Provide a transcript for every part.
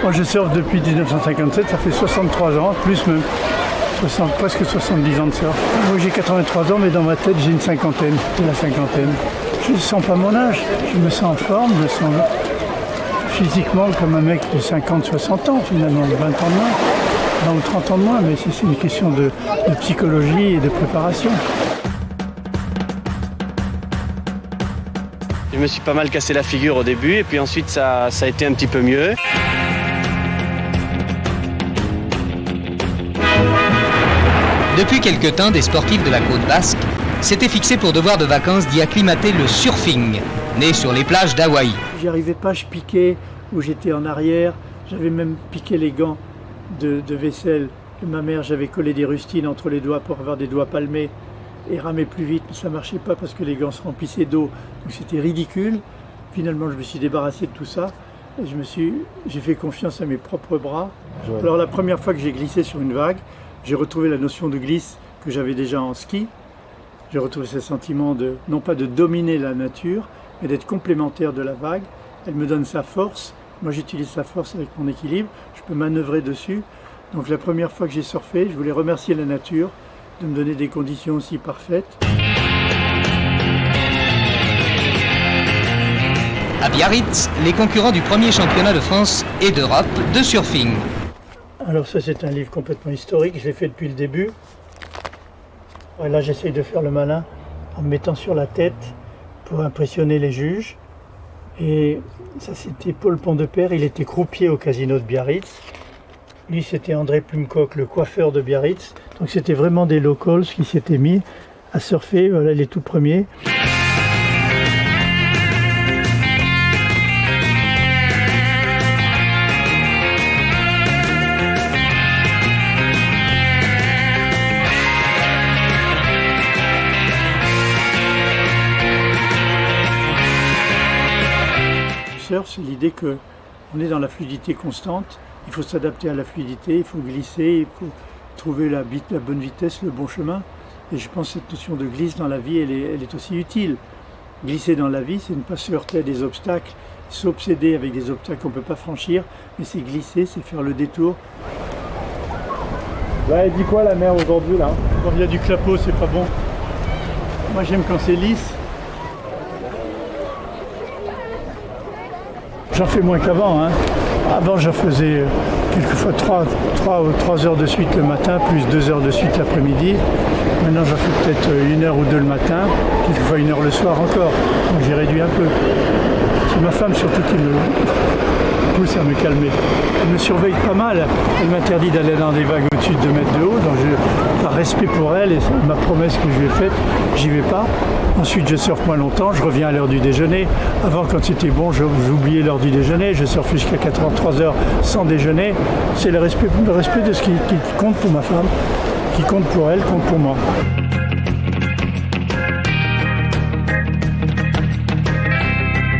Moi, je surfe depuis 1957, ça fait 63 ans, plus même. Presque 70 ans de surf. Moi j'ai 83 ans mais dans ma tête j'ai une cinquantaine, c'est la cinquantaine. Je ne sens pas mon âge, je me sens en forme, je me sens physiquement comme un mec de 50-60 ans finalement, 20 ans de moins, 20 ou 30 ans de moins, mais c'est une question de psychologie et de préparation. Je me suis pas mal cassé la figure au début et puis ensuite ça a été un petit peu mieux. Depuis quelque temps, des sportifs de la côte basque s'étaient fixés pour devoir de vacances d'y acclimater le surfing, né sur les plages d'Hawaï. J'y arrivais pas, je piquais, ou j'étais en arrière. J'avais même piqué les gants de vaisselle de ma mère. J'avais collé des rustines entre les doigts pour avoir des doigts palmés et ramer plus vite. Mais ça marchait pas parce que les gants se remplissaient d'eau. Donc c'était ridicule. Finalement, je me suis débarrassé de tout ça. Et j'ai fait confiance à mes propres bras. Ouais. Alors la première fois que j'ai glissé sur une vague, j'ai retrouvé la notion de glisse que j'avais déjà en ski. J'ai retrouvé ce sentiment non pas de dominer la nature, mais d'être complémentaire de la vague. Elle me donne sa force. Moi, j'utilise sa force avec mon équilibre. Je peux manœuvrer dessus. Donc la première fois que j'ai surfé, je voulais remercier la nature de me donner des conditions aussi parfaites. À Biarritz, les concurrents du premier championnat de France et d'Europe de surfing. Alors ça, c'est un livre complètement historique, je l'ai fait depuis le début. Et là, j'essaye de faire le malin en me mettant sur la tête pour impressionner les juges. Et ça, c'était Paul Pont-de-Père, il était croupier au casino de Biarritz. Lui, c'était André Plumcock, le coiffeur de Biarritz. Donc c'était vraiment des locals qui s'étaient mis à surfer, voilà les tout premiers. C'est l'idée qu'on est dans la fluidité constante, il faut s'adapter à la fluidité, il faut glisser, il faut trouver la bonne vitesse, le bon chemin. Et je pense que cette notion de glisse dans la vie, elle est aussi utile. Glisser dans la vie, c'est ne pas se heurter à des obstacles, s'obséder avec des obstacles qu'on ne peut pas franchir, mais c'est glisser, c'est faire le détour. Là, elle dit quoi la mer aujourd'hui là? Quand il y a du clapot, c'est pas bon. Moi j'aime quand c'est lisse. J'en fais moins qu'avant. Hein. Avant, j'en faisais quelquefois 3 heures de suite le matin, plus 2 heures de suite l'après-midi. Maintenant, j'en fais peut-être 1 heure ou 2 le matin, quelquefois 1 heure le soir encore. Donc j'ai réduit un peu. C'est ma femme surtout qui me pousse à me calmer. Elle me surveille pas mal. Elle m'interdit d'aller dans des vagues au-dessus de 2 mètres de haut. Donc par respect pour elle et ma promesse que je lui ai faite, j'y vais pas. Ensuite, je surfe moins longtemps, je reviens à l'heure du déjeuner. Avant, quand c'était bon, j'oubliais l'heure du déjeuner. Je surfe jusqu'à 83 heures sans déjeuner. C'est le respect de ce qui compte pour ma femme, qui compte pour elle, compte pour moi.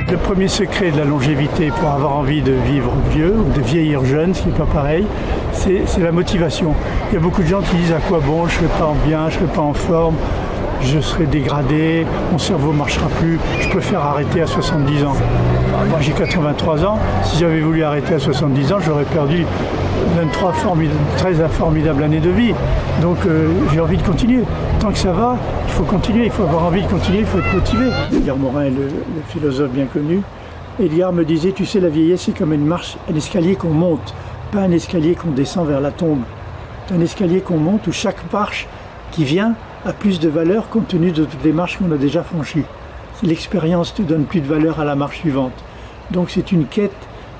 Le premier secret de la longévité pour avoir envie de vivre vieux ou de vieillir jeune, ce qui n'est pas pareil, c'est la motivation. Il y a beaucoup de gens qui disent à quoi bon, je ne serai pas bien, je ne serai pas en forme, je serai dégradé, mon cerveau ne marchera plus, je préfère arrêter à 70 ans. Moi j'ai 83 ans, si j'avais voulu arrêter à 70 ans, j'aurais perdu 13 formidables années de vie. Donc j'ai envie de continuer. Tant que ça va, il faut continuer, il faut avoir envie de continuer, il faut être motivé. Edgar Morin est le philosophe bien connu. Edgar me disait, tu sais, la vieillesse c'est comme une marche, un escalier qu'on monte, pas un escalier qu'on descend vers la tombe. C'est un escalier qu'on monte où chaque marche qui vient a plus de valeur compte tenu de toutes les marches qu'on a déjà franchies. L'expérience te donne plus de valeur à la marche suivante. Donc c'est une quête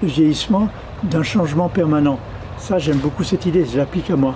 de vieillissement, d'un changement permanent. Ça, j'aime beaucoup cette idée, je l'applique à moi.